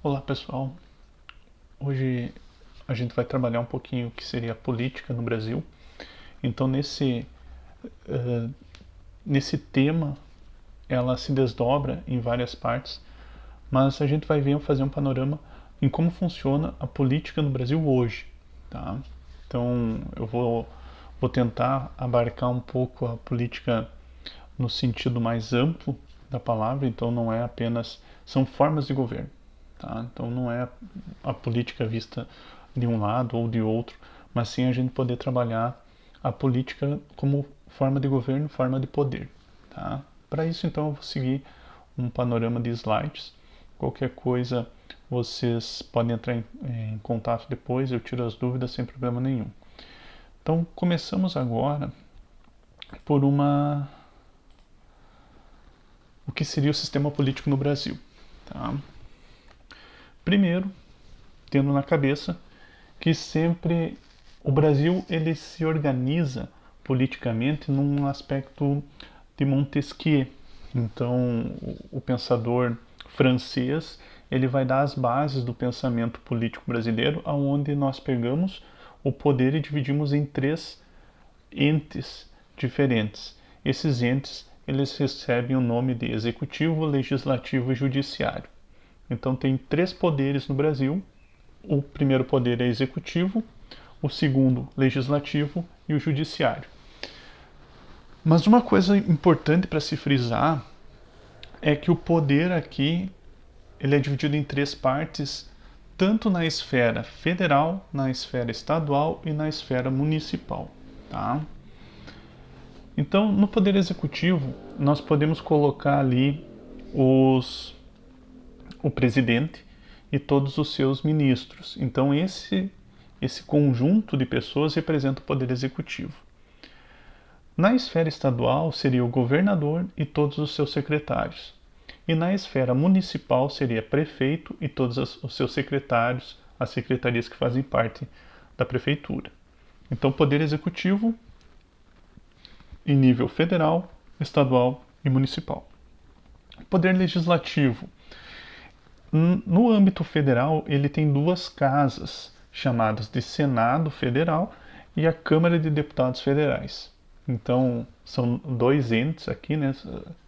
Olá pessoal, hoje a gente vai trabalhar um pouquinho o que seria a política no Brasil. Então nesse tema ela se desdobra em várias partes, mas a gente vai fazer um panorama em como funciona a política no Brasil hoje, tá? Então vou tentar abarcar um pouco a política no sentido mais amplo da palavra, então não é apenas, são formas de governo, tá? Então não é a política vista de um lado ou de outro, mas sim a gente poder trabalhar a política como forma de governo, forma de poder, tá? Para isso então eu vou seguir um panorama de slides. Qualquer coisa vocês podem entrar em contato depois, eu tiro as dúvidas sem problema nenhum. Então começamos agora por o que seria o sistema político no Brasil, tá? Primeiro, tendo na cabeça que sempre o Brasil ele se organiza politicamente num aspecto de Montesquieu. Então, o pensador francês ele vai dar as bases do pensamento político brasileiro, aonde nós pegamos o poder e dividimos em três entes diferentes. Esses entes eles recebem o nome de executivo, legislativo e judiciário. Então tem três poderes no Brasil. O primeiro poder é executivo, o segundo legislativo e o judiciário. Mas uma coisa importante para se frisar é que o poder aqui ele é dividido em três partes, tanto na esfera federal, na esfera estadual e na esfera municipal, tá? Então, no poder executivo, nós podemos colocar ali o presidente e todos os seus ministros. Então, esse conjunto de pessoas representa o poder executivo. Na esfera estadual, seria o governador e todos os seus secretários. E na esfera municipal, seria prefeito e todos os seus secretários, as secretarias que fazem parte da prefeitura. Então, poder executivo em nível federal, estadual e municipal. Poder legislativo. No âmbito federal, ele tem duas casas, chamadas de Senado Federal e a Câmara de Deputados Federais. Então, são dois entes aqui, né?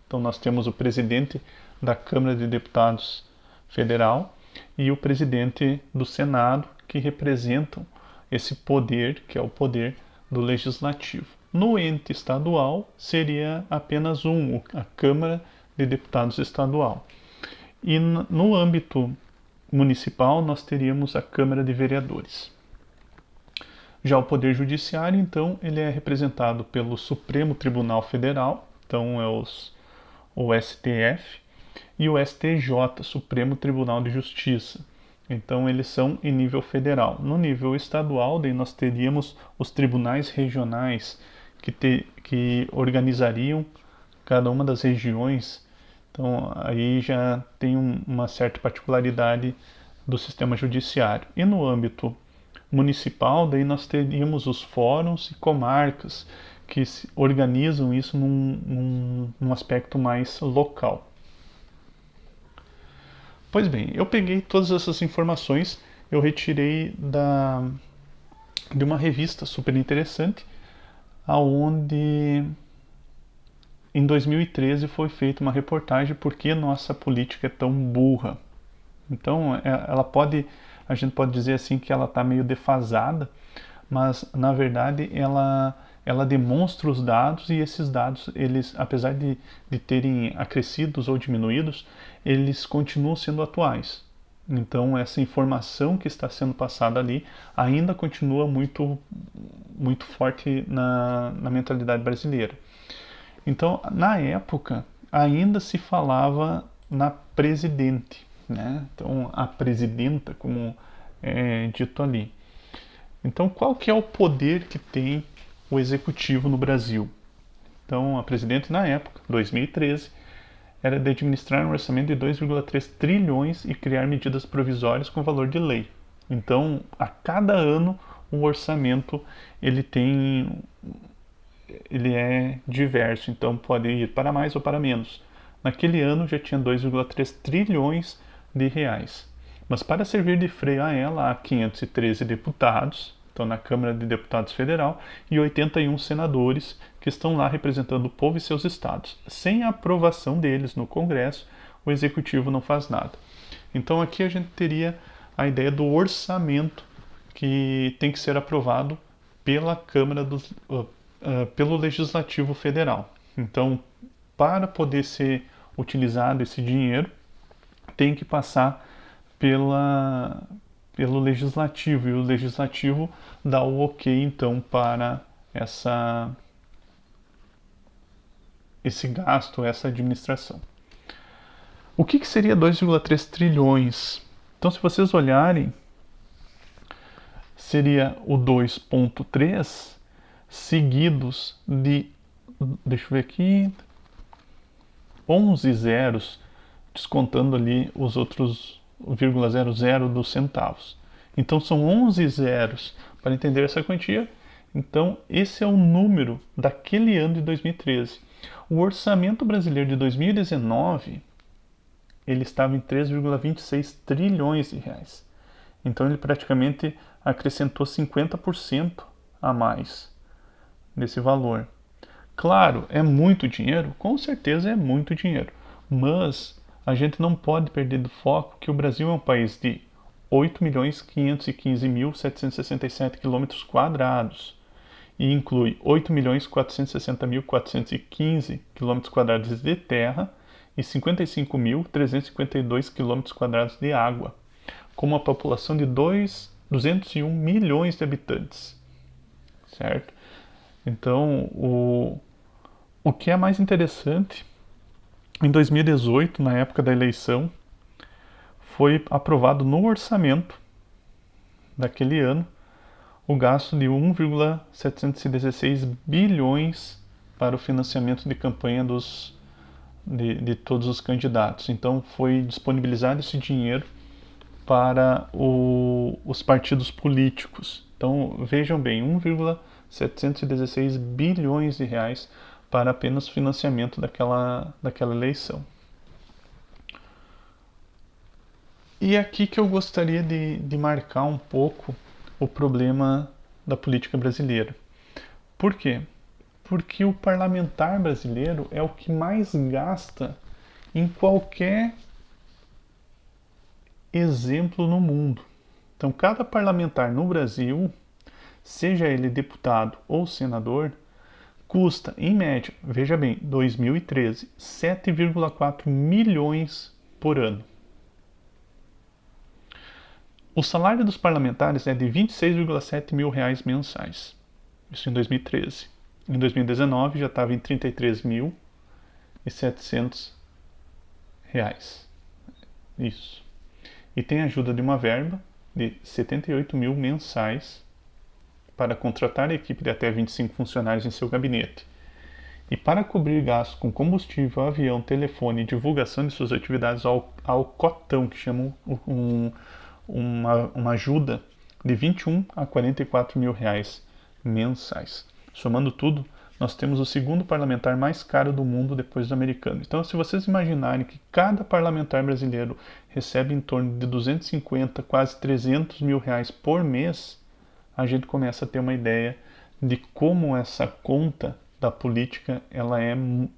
Então, nós temos o presidente da Câmara de Deputados Federal e o presidente do Senado, que representam esse poder, que é o poder do legislativo. No ente estadual, seria apenas a Câmara de Deputados Estadual. E no âmbito municipal, nós teríamos a Câmara de Vereadores. Já o Poder Judiciário, então, ele é representado pelo Supremo Tribunal Federal, então é o STF, e o STJ, Supremo Tribunal de Justiça. Então, eles são em nível federal. No nível estadual, daí nós teríamos os tribunais regionais que organizariam cada uma das regiões. Então, aí já tem uma certa particularidade do sistema judiciário. E no âmbito municipal, daí nós teríamos os fóruns e comarcas que organizam isso num aspecto mais local. Pois bem, eu peguei todas essas informações, eu retirei de uma revista super interessante, aonde em 2013 foi feita uma reportagem por que nossa política é tão burra. Então, a gente pode dizer assim que ela está meio defasada, mas na verdade ela demonstra os dados e esses dados, eles, apesar de terem acrescidos ou diminuídos, eles continuam sendo atuais. Então essa informação que está sendo passada ali ainda continua muito, muito forte na mentalidade brasileira. Então, na época, ainda se falava na presidente, né? Então, a presidenta, como é dito ali. Então, qual que é o poder que tem o executivo no Brasil? Então, a presidente na época, 2013, era de administrar um orçamento de 2,3 trilhões e criar medidas provisórias com valor de lei. Então, a cada ano, o orçamento ele é diverso, então pode ir para mais ou para menos. Naquele ano já tinha 2,3 trilhões de reais. Mas para servir de freio a ela, há 513 deputados, então na Câmara de Deputados Federal, e 81 senadores que estão lá representando o povo e seus estados. Sem a aprovação deles no Congresso, o Executivo não faz nada. Então aqui a gente teria a ideia do orçamento que tem que ser aprovado pela pelo Legislativo Federal. Então, para poder ser utilizado esse dinheiro, tem que passar pelo Legislativo, e o Legislativo dá o ok, então, para esse gasto, essa administração. O que seria 2,3 trilhões? Então, se vocês olharem, seria o 2,3 seguidos de, deixa eu ver aqui, 11 zeros, descontando ali os outros 0,00 dos centavos. Então são 11 zeros para entender essa quantia. Então esse é o número daquele ano de 2013. O orçamento brasileiro de 2019 ele estava em 3,26 trilhões de reais. Então ele praticamente acrescentou 50% a mais desse valor. Claro, é muito dinheiro? Com certeza é muito dinheiro. Mas a gente não pode perder do foco que o Brasil é um país de 8.515.767 km² e inclui 8.460.415 km² de terra e 55.352 km² de água, com uma população de 201 milhões de habitantes, certo? Então, o que é mais interessante, em 2018, na época da eleição, foi aprovado no orçamento daquele ano o gasto de 1,716 bilhões para o financiamento de campanha de todos os candidatos. Então foi disponibilizado esse dinheiro para os partidos políticos. Então vejam bem, 1,716 bilhões de reais para apenas financiamento daquela eleição. E é aqui que eu gostaria de marcar um pouco o problema da política brasileira. Por quê? Porque o parlamentar brasileiro é o que mais gasta em qualquer exemplo no mundo. Então, cada parlamentar no Brasil, seja ele deputado ou senador, custa, em média, veja bem, 2013, 7,4 milhões por ano. O salário dos parlamentares é de 26,7 mil reais mensais. Isso em 2013. Em 2019 já estava em 33.700 reais. Isso. E tem ajuda de uma verba de 78 mil mensais para contratar a equipe de até 25 funcionários em seu gabinete. E para cobrir gastos com combustível, avião, telefone e divulgação de suas atividades ao cotão, que chamam uma ajuda de 21 a 44 mil reais mensais. Somando tudo, nós temos o segundo parlamentar mais caro do mundo depois do americano. Então, se vocês imaginarem que cada parlamentar brasileiro recebe em torno de 250, quase 300 mil reais por mês, a gente começa a ter uma ideia de como essa conta da política ela é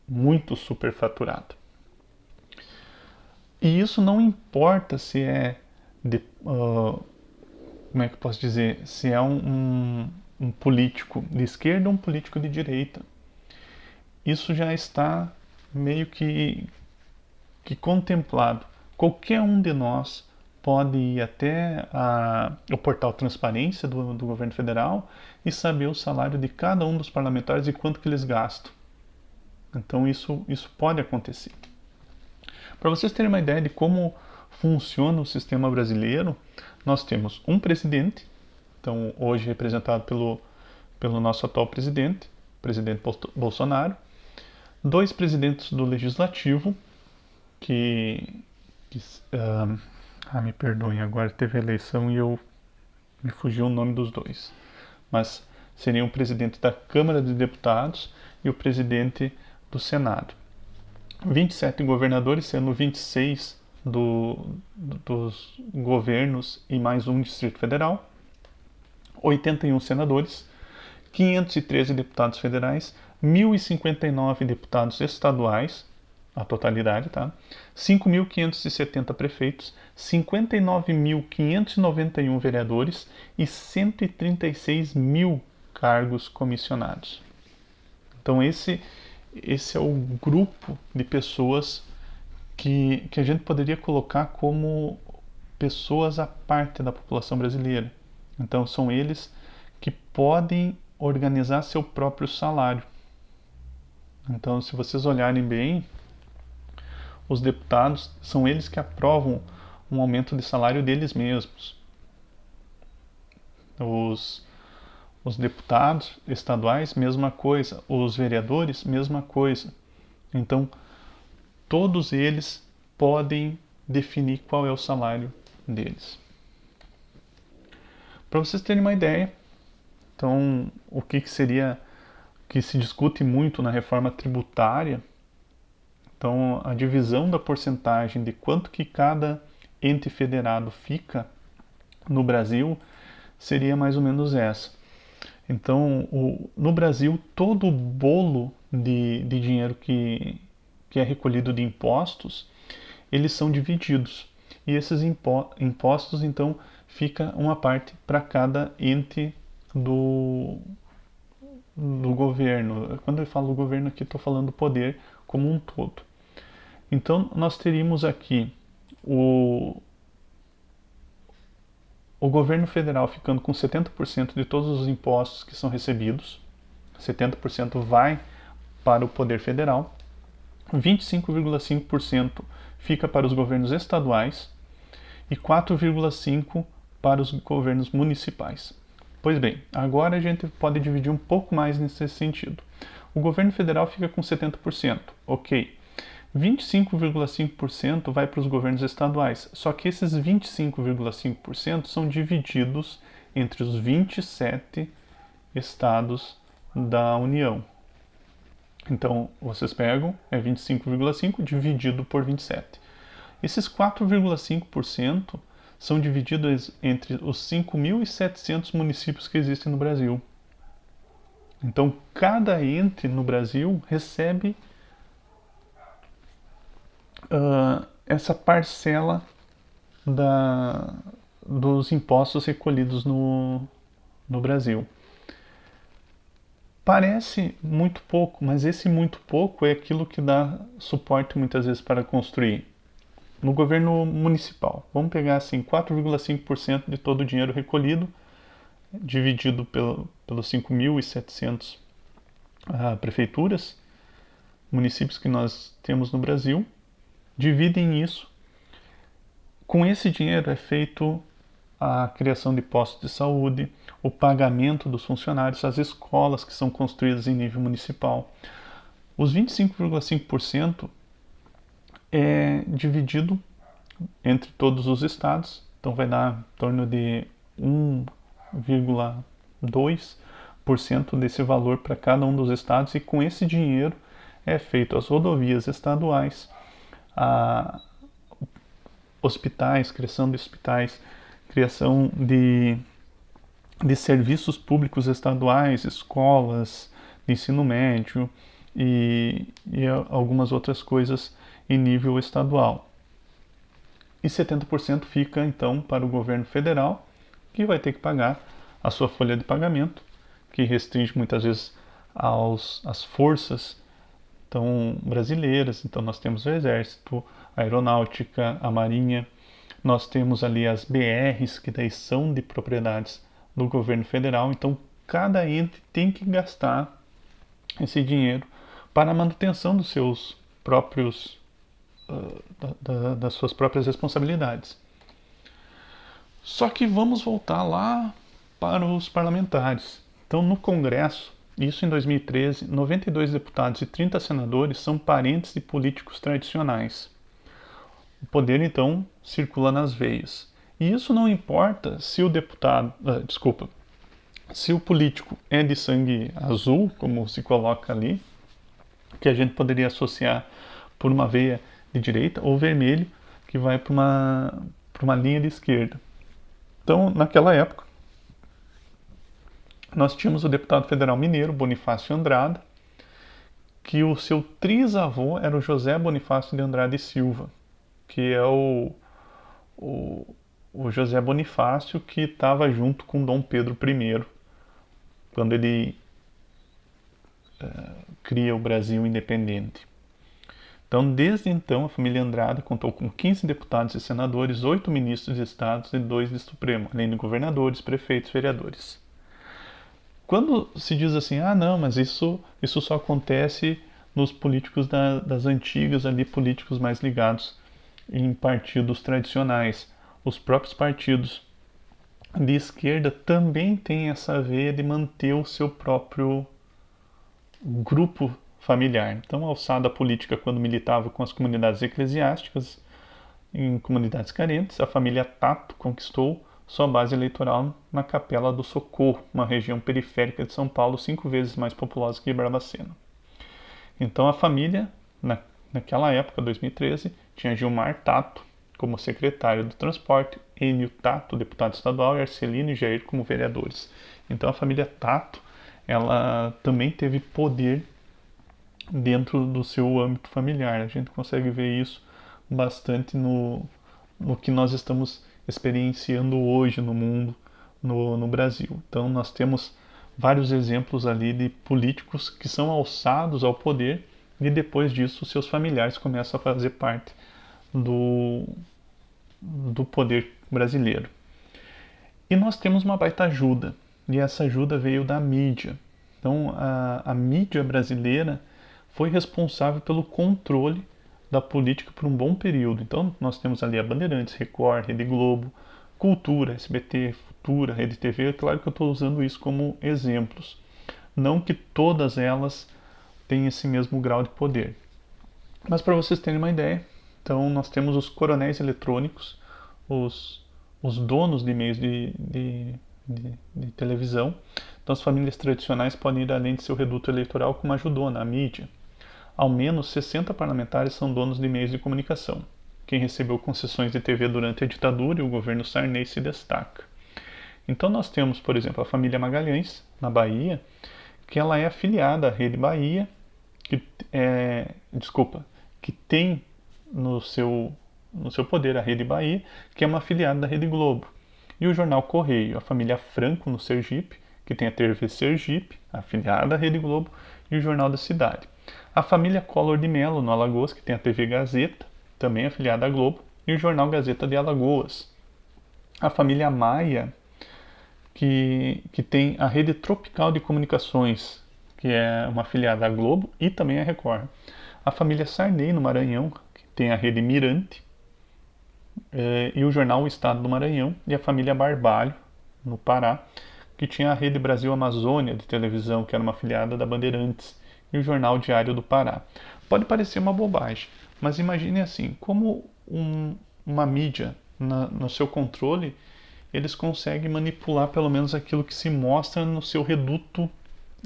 muito superfaturada. E isso não importa se é como é que eu posso dizer, se é um político de esquerda ou um político de direita. Isso já está meio que contemplado. Qualquer um de nós pode ir até o portal Transparência do governo federal e saber o salário de cada um dos parlamentares e quanto que eles gastam. Então isso pode acontecer. Para vocês terem uma ideia de como funciona o sistema brasileiro, nós temos um presidente, então hoje representado pelo nosso atual presidente Bolsonaro, dois presidentes do Legislativo, me perdoem, agora teve a eleição e me fugiu o nome dos dois, mas seriam o presidente da Câmara de Deputados e o presidente do Senado. 27 governadores, sendo 26 dos governos e mais um Distrito Federal, 81 senadores, 513 deputados federais, 1.059 deputados estaduais, a totalidade, tá? 5.570 prefeitos, 59.591 vereadores e 136 mil cargos comissionados. Então esse é o grupo de pessoas que a gente poderia colocar como pessoas à parte da população brasileira. Então são eles que podem organizar seu próprio salário. Então, se vocês olharem bem, os deputados são eles que aprovam um aumento de salário deles mesmos. Os deputados estaduais, mesma coisa. Os vereadores, mesma coisa. Então, todos eles podem definir qual é o salário deles. Para vocês terem uma ideia, então, o que seria, que se discute muito na reforma tributária, então a divisão da porcentagem de quanto que cada ente federado fica no Brasil seria mais ou menos essa. Então, no Brasil, todo o bolo de dinheiro que é recolhido de impostos, eles são divididos. E esses impostos, então, fica uma parte para cada ente do governo. Quando eu falo governo aqui, estou falando do poder como um todo. Então, nós teríamos aqui o governo federal ficando com 70% de todos os impostos que são recebidos. 70% vai para o poder federal. 25,5% fica para os governos estaduais e 4,5% para os governos municipais. Pois bem, agora a gente pode dividir um pouco mais nesse sentido. O governo federal fica com 70%, ok. 25,5% vai para os governos estaduais, só que esses 25,5% são divididos entre os 27 estados da União. Então, vocês pegam, é 25,5 dividido por 27. Esses 4,5% são divididos entre os 5.700 municípios que existem no Brasil. Então, cada ente no Brasil recebe essa parcela dos impostos recolhidos no Brasil. Parece muito pouco, mas esse muito pouco é aquilo que dá suporte muitas vezes para construir. No governo municipal, vamos pegar assim 4,5% de todo o dinheiro recolhido, dividido pelos 5.700 prefeituras, municípios que nós temos no Brasil, dividem isso. Com esse dinheiro é feito a criação de postos de saúde, o pagamento dos funcionários, as escolas que são construídas em nível municipal. Os 25,5% é dividido entre todos os estados, então vai dar em torno de 1,2% desse valor para cada um dos estados, e com esse dinheiro é feito as rodovias estaduais, hospitais, criação de hospitais, criação de serviços públicos estaduais, escolas de ensino médio e algumas outras coisas em nível estadual. E 70% fica então para o governo federal, que vai ter que pagar a sua folha de pagamento, que restringe muitas vezes às forças brasileiras. Então nós temos o Exército, a Aeronáutica, a Marinha, nós temos ali as BRs, que daí são de propriedades do governo federal. Então cada ente tem que gastar esse dinheiro para a manutenção dos seus próprios das suas próprias responsabilidades. Só que vamos voltar lá para os parlamentares. Então, no Congresso, isso em 2013, 92 deputados e 30 senadores são parentes de políticos tradicionais. O poder, então, circula nas veias. E isso não importa se o se o político é de sangue azul, como se coloca ali, que a gente poderia associar por uma veia de direita, ou vermelho, que vai para uma linha de esquerda. Então, naquela época, nós tínhamos o deputado federal mineiro, Bonifácio Andrada, que o seu trisavô era o José Bonifácio de Andrade e Silva, que é o, o José Bonifácio que estava junto com Dom Pedro I, quando ele cria o Brasil independente. Então, desde então, a família Andrade contou com 15 deputados e senadores, 8 ministros de estados e 2 de Supremo, além de governadores, prefeitos, vereadores. Quando se diz assim, ah não, mas isso só acontece nos políticos das antigas, ali políticos mais ligados em partidos tradicionais. Os próprios partidos de esquerda também têm essa veia de manter o seu próprio grupo familiar. Então, a alçada política, quando militava com as comunidades eclesiásticas, em comunidades carentes, a família Tato conquistou sua base eleitoral na Capela do Socorro, uma região periférica de São Paulo 5 vezes mais populosa que Barbacena. Então, a família, naquela época, 2013, tinha Gilmar Tato como secretário do transporte, Enio Tato, deputado estadual, e Arcelino e Jair como vereadores. Então, a família Tato, ela também teve poder dentro do seu âmbito familiar. A gente consegue ver isso bastante no que nós estamos experienciando hoje no mundo, no Brasil. Então, nós temos vários exemplos ali de políticos que são alçados ao poder e depois disso seus familiares começam a fazer parte do poder brasileiro. E nós temos uma baita ajuda, e essa ajuda veio da mídia. Então, a mídia brasileira foi responsável pelo controle da política por um bom período. Então, nós temos ali a Bandeirantes, Record, Rede Globo, Cultura, SBT, Futura, Rede TV. É claro que eu estou usando isso como exemplos. Não que todas elas tenham esse mesmo grau de poder. Mas para vocês terem uma ideia, então nós temos os coronéis eletrônicos, os donos de meios de televisão. Então as famílias tradicionais podem ir além de seu reduto eleitoral como ajudou na mídia. Ao menos 60 parlamentares são donos de meios de comunicação. Quem recebeu concessões de TV durante a ditadura e o governo Sarney se destaca. Então nós temos, por exemplo, a família Magalhães, na Bahia, que ela é afiliada à Rede Bahia, que tem no seu poder a Rede Bahia, que é uma afiliada da Rede Globo. E o jornal Correio, a família Franco, no Sergipe, que tem a TV Sergipe, afiliada à Rede Globo, e o Jornal da Cidade. A família Collor de Mello, no Alagoas, que tem a TV Gazeta, também afiliada à Globo, e o Jornal Gazeta de Alagoas. A família Maia, que tem a Rede Tropical de Comunicações, que é uma afiliada à Globo e também à Record. A família Sarney, no Maranhão, que tem a Rede Mirante, e o jornal O Estado do Maranhão, e a família Barbalho, no Pará, que tinha a Rede Brasil Amazônia de televisão, que era uma afiliada da Bandeirantes, e o Jornal Diário do Pará. Pode parecer uma bobagem, mas imagine assim, como uma mídia no seu controle, eles conseguem manipular pelo menos aquilo que se mostra no seu reduto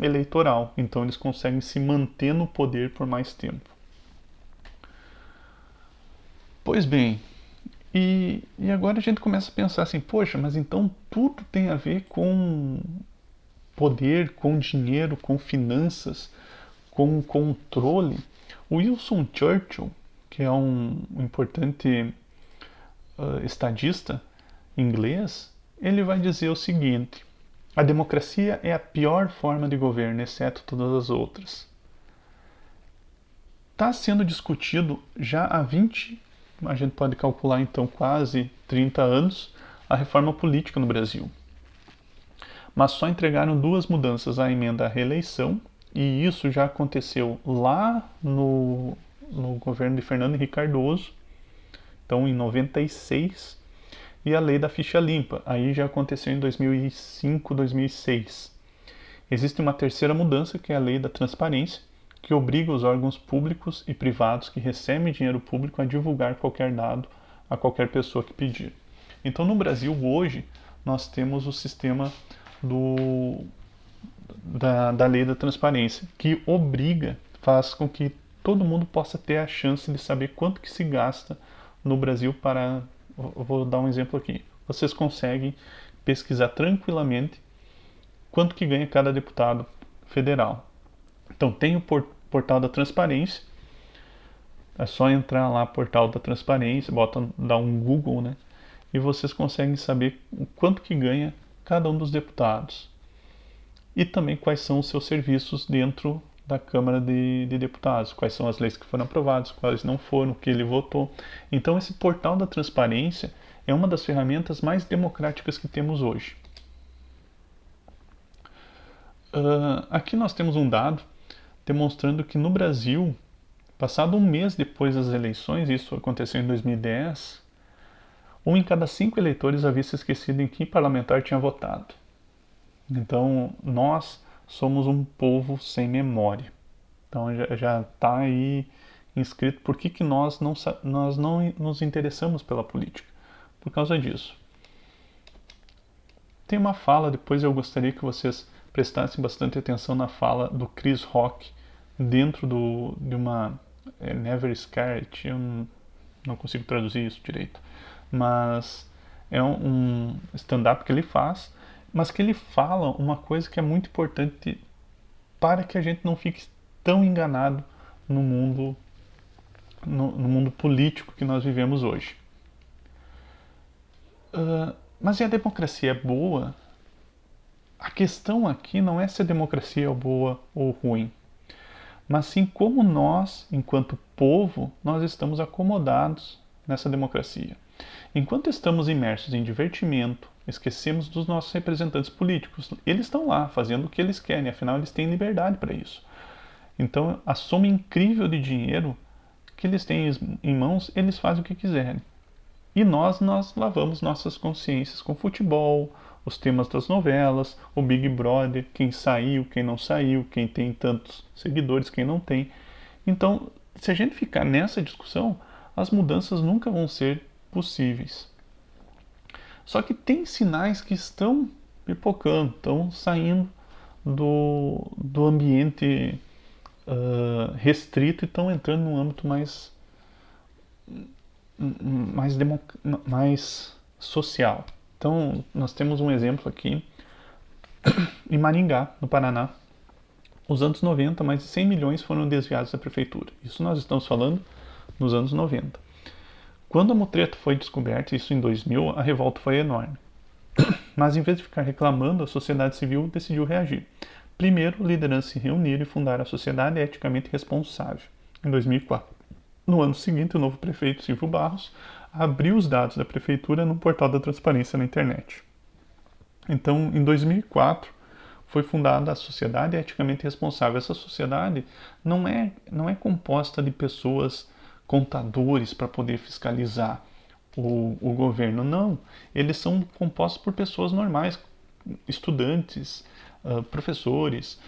eleitoral. Então eles conseguem se manter no poder por mais tempo. Pois bem, e agora a gente começa a pensar assim, poxa, mas então tudo tem a ver com poder, com dinheiro, com finanças, com controle. O Winston Churchill, que é um importante estadista inglês, ele vai dizer o seguinte: a democracia é a pior forma de governo, exceto todas as outras. Está sendo discutido já há 20, a gente pode calcular então quase 30 anos, a reforma política no Brasil. Mas só entregaram 2 mudanças, a emenda à reeleição, e isso já aconteceu lá no governo de Fernando Henrique Cardoso, então em 96, e a lei da ficha limpa, aí já aconteceu em 2005, 2006. Existe uma terceira mudança, que é a lei da transparência, que obriga os órgãos públicos e privados que recebem dinheiro público a divulgar qualquer dado a qualquer pessoa que pedir. Então no Brasil hoje nós temos o sistema da lei da transparência, que obriga, faz com que todo mundo possa ter a chance de saber quanto que se gasta no Brasil para... Eu vou dar um exemplo aqui. Vocês conseguem pesquisar tranquilamente quanto que ganha cada deputado federal. Então tem o portal da transparência, é só entrar lá, portal da transparência, dá um Google, né? E vocês conseguem saber o quanto que ganha cada um dos deputados. E também quais são os seus serviços dentro da Câmara de Deputados, quais são as leis que foram aprovadas, quais não foram, o que ele votou. Então esse portal da transparência é uma das ferramentas mais democráticas que temos hoje. Aqui nós temos um dado demonstrando que no Brasil, passado um mês depois das eleições, isso aconteceu em 2010, um em cada 5 eleitores havia se esquecido em que parlamentar tinha votado. Então, nós somos um povo sem memória. Então, já está aí inscrito por que nós não nos interessamos pela política. Por causa disso. Tem uma fala, depois eu gostaria que vocês prestassem bastante atenção na fala do Chris Rock dentro de uma Never Scared, eu não consigo traduzir isso direito, mas é um stand-up que ele faz, mas que ele fala uma coisa que é muito importante para que a gente não fique tão enganado no mundo político que nós vivemos hoje. Mas e a democracia é boa? A questão aqui não é se a democracia é boa ou ruim, mas sim como nós, enquanto povo, nós estamos acomodados nessa democracia. Enquanto estamos imersos em divertimento, esquecemos dos nossos representantes políticos. Eles estão lá fazendo o que eles querem, afinal eles têm liberdade para isso. Então a soma incrível de dinheiro que eles têm em mãos, eles fazem o que quiserem. E nós lavamos nossas consciências com futebol, os temas das novelas, o Big Brother, quem saiu, quem não saiu, quem tem tantos seguidores, quem não tem. Então, se a gente ficar nessa discussão, as mudanças nunca vão ser possíveis. Só que tem sinais que estão pipocando, estão saindo do ambiente restrito e estão entrando num âmbito mais social. Então, nós temos um exemplo aqui em Maringá, no Paraná. Nos anos 90, mais de 100 milhões foram desviados da prefeitura. Isso nós estamos falando nos anos 90. Quando a mutreta foi descoberta, isso em 2000, a revolta foi enorme. Mas em vez de ficar reclamando, a sociedade civil decidiu reagir. Primeiro, lideranças se reuniram e fundaram a Sociedade Eticamente Responsável, em 2004. No ano seguinte, o novo prefeito, Silvio Barros, abriu os dados da prefeitura no portal da transparência na internet. Então, em 2004, foi fundada a Sociedade Eticamente Responsável. Essa sociedade não é composta de pessoas contadores para poder fiscalizar o governo, não. Eles são compostos por pessoas normais, estudantes, professores,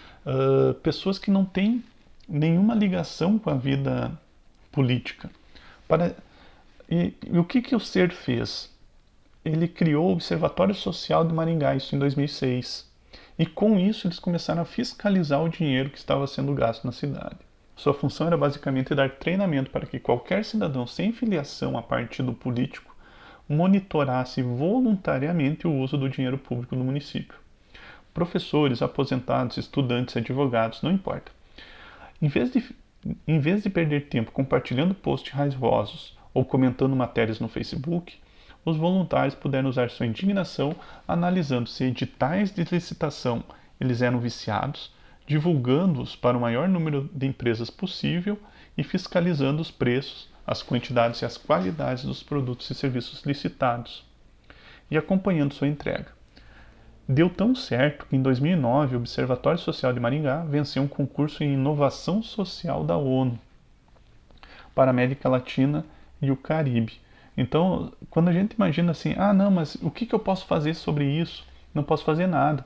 pessoas que não têm nenhuma ligação com a vida política. E o que o SER fez? Ele criou o Observatório Social de Maringá, isso em 2006. E com isso eles começaram a fiscalizar o dinheiro que estava sendo gasto na cidade. Sua função era basicamente dar treinamento para que qualquer cidadão sem filiação a partido político monitorasse voluntariamente o uso do dinheiro público no município. Professores, aposentados, estudantes, advogados, não importa. Em vez de perder tempo compartilhando posts raivosos ou comentando matérias no Facebook, os voluntários puderam usar sua indignação analisando se editais de licitação eles eram viciados, divulgando-os para o maior número de empresas possível e fiscalizando os preços, as quantidades e as qualidades dos produtos e serviços licitados e acompanhando sua entrega. Deu tão certo que em 2009 o Observatório Social de Maringá venceu um concurso em inovação social da ONU para a América Latina e o Caribe. Então, quando a gente imagina assim, não, mas o que eu posso fazer sobre isso? Não posso fazer nada.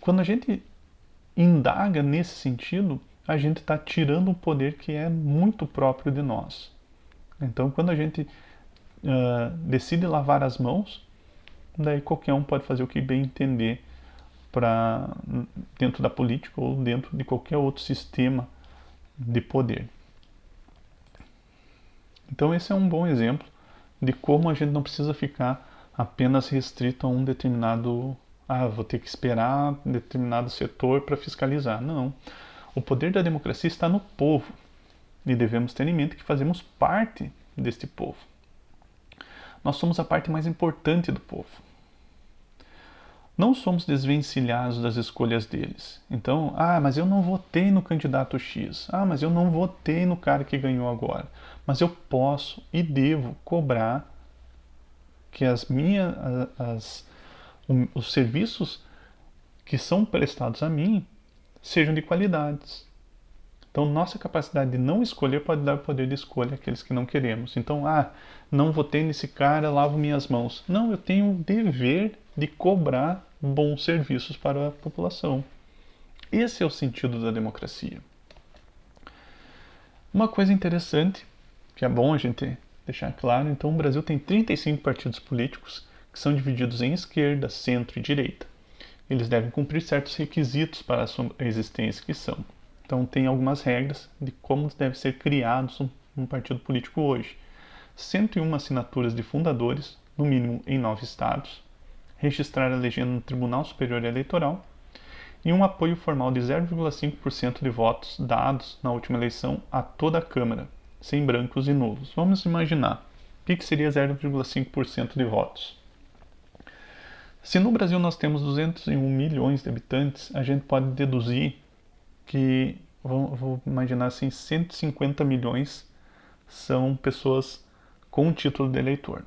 Quando a gente indaga nesse sentido, a gente está tirando um poder que é muito próprio de nós. Então, quando a gente decide lavar as mãos, daí qualquer um pode fazer o que bem entender dentro da política ou dentro de qualquer outro sistema de poder. Então esse é um bom exemplo de como a gente não precisa ficar apenas restrito a um determinado, vou ter que esperar um determinado setor para fiscalizar. Não. O poder da democracia está no povo e devemos ter em mente que fazemos parte deste povo. Nós somos a parte mais importante do povo. Não somos desvencilhados das escolhas deles. Então, mas eu não votei no candidato X. Mas eu não votei no cara que ganhou agora. Mas eu posso e devo cobrar que os serviços que são prestados a mim sejam de qualidades. Então, nossa capacidade de não escolher pode dar o poder de escolha àqueles que não queremos. Então, não votei nesse cara, lavo minhas mãos. Não, eu tenho o dever de cobrar bons serviços para a população. Esse é o sentido da democracia. Uma coisa interessante, que é bom a gente deixar claro, então o Brasil tem 35 partidos políticos que são divididos em esquerda, centro e direita. Eles devem cumprir certos requisitos para a sua existência, que são. Então tem algumas regras de como deve ser criado um partido político hoje. 101 assinaturas de fundadores, no mínimo em 9 estados, registrar a legenda no Tribunal Superior Eleitoral e um apoio formal de 0,5% de votos dados na última eleição a toda a Câmara, sem brancos e nulos. Vamos imaginar, o que seria 0,5% de votos? Se no Brasil nós temos 201 milhões de habitantes, a gente pode deduzir que, vou imaginar assim, 150 milhões são pessoas com título de eleitor.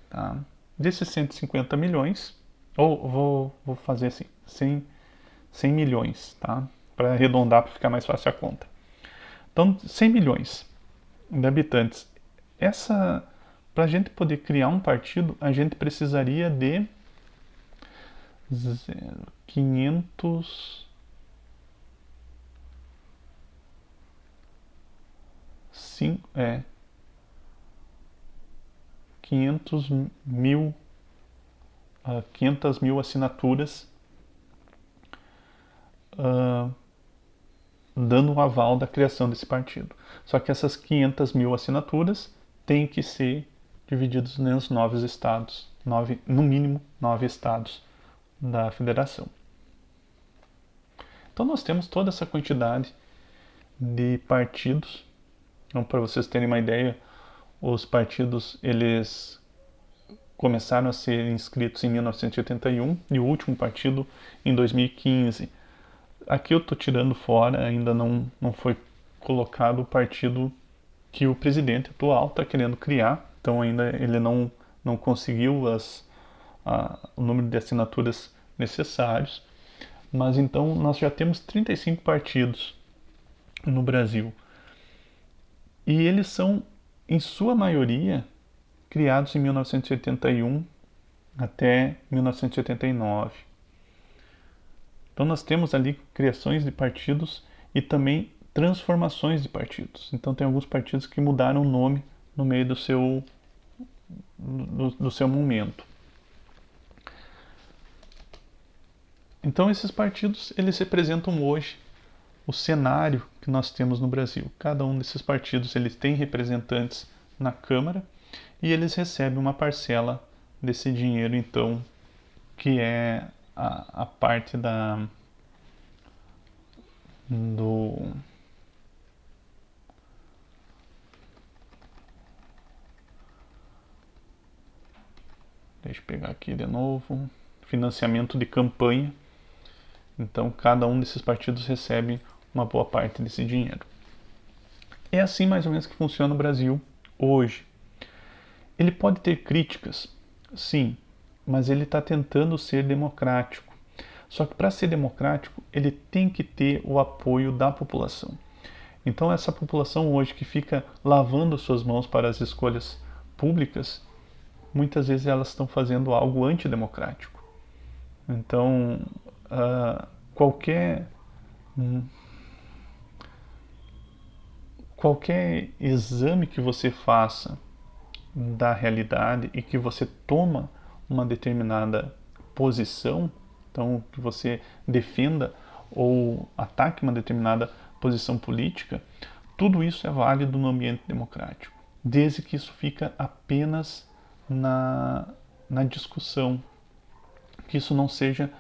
Tá? Desses 150 milhões, ou vou fazer assim, 100 milhões, tá? Para arredondar, para ficar mais fácil a conta. Então, 100 milhões de habitantes. Para a gente poder criar um partido, a gente precisaria de 500 mil assinaturas dando o aval da criação desse partido. Só que essas 500 mil assinaturas têm que ser divididas nos 9 estados, no mínimo 9 estados da federação. Então nós temos toda essa quantidade de partidos. Então, para vocês terem uma ideia, os partidos eles começaram a ser inscritos em 1981 e o último partido em 2015. Aqui eu estou tirando fora, ainda não foi colocado o partido que o presidente atual está querendo criar, então ainda ele não conseguiu o número de assinaturas necessários, mas então nós já temos 35 partidos no Brasil. E eles são, em sua maioria, criados em 1981 até 1989. Então nós temos ali criações de partidos e também transformações de partidos. Então tem alguns partidos que mudaram o nome no meio do seu momento. Então esses partidos, eles representam hoje o cenário que nós temos no Brasil. Cada um desses partidos, eles tem representantes na Câmara e eles recebem uma parcela desse dinheiro, então, que é a parte deixa eu pegar aqui de novo, financiamento de campanha. Então, cada um desses partidos recebe uma boa parte desse dinheiro. É assim mais ou menos que funciona o Brasil hoje. Ele pode ter críticas, sim, mas ele está tentando ser democrático. Só que para ser democrático, ele tem que ter o apoio da população. Então essa população hoje que fica lavando suas mãos para as escolhas públicas, muitas vezes elas estão fazendo algo antidemocrático. Então, qualquer exame que você faça da realidade e que você toma uma determinada posição, então que você defenda ou ataque uma determinada posição política, tudo isso é válido no ambiente democrático. desde que isso fica apenas na discussão, que isso não seja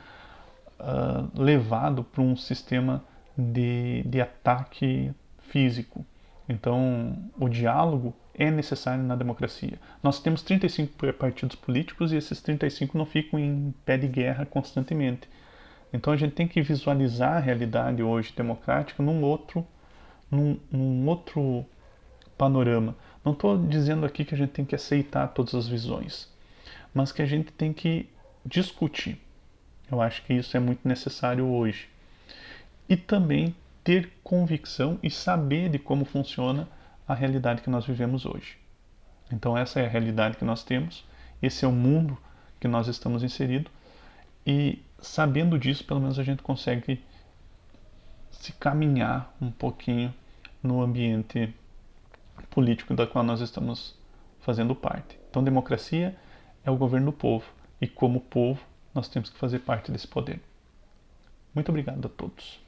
levado para um sistema de ataque físico. Então, o diálogo é necessário na democracia. Nós temos 35 partidos políticos e esses 35 não ficam em pé de guerra constantemente. Então, a gente tem que visualizar a realidade hoje democrática num outro panorama. Não estou dizendo aqui que a gente tem que aceitar todas as visões, mas que a gente tem que discutir. Eu acho que isso é muito necessário hoje. E também ter convicção e saber de como funciona a realidade que nós vivemos hoje. Então essa é a realidade que nós temos, esse é o mundo que nós estamos inseridos e sabendo disso, pelo menos a gente consegue se caminhar um pouquinho no ambiente político da qual nós estamos fazendo parte. Então democracia é o governo do povo e como povo nós temos que fazer parte desse poder. Muito obrigado a todos.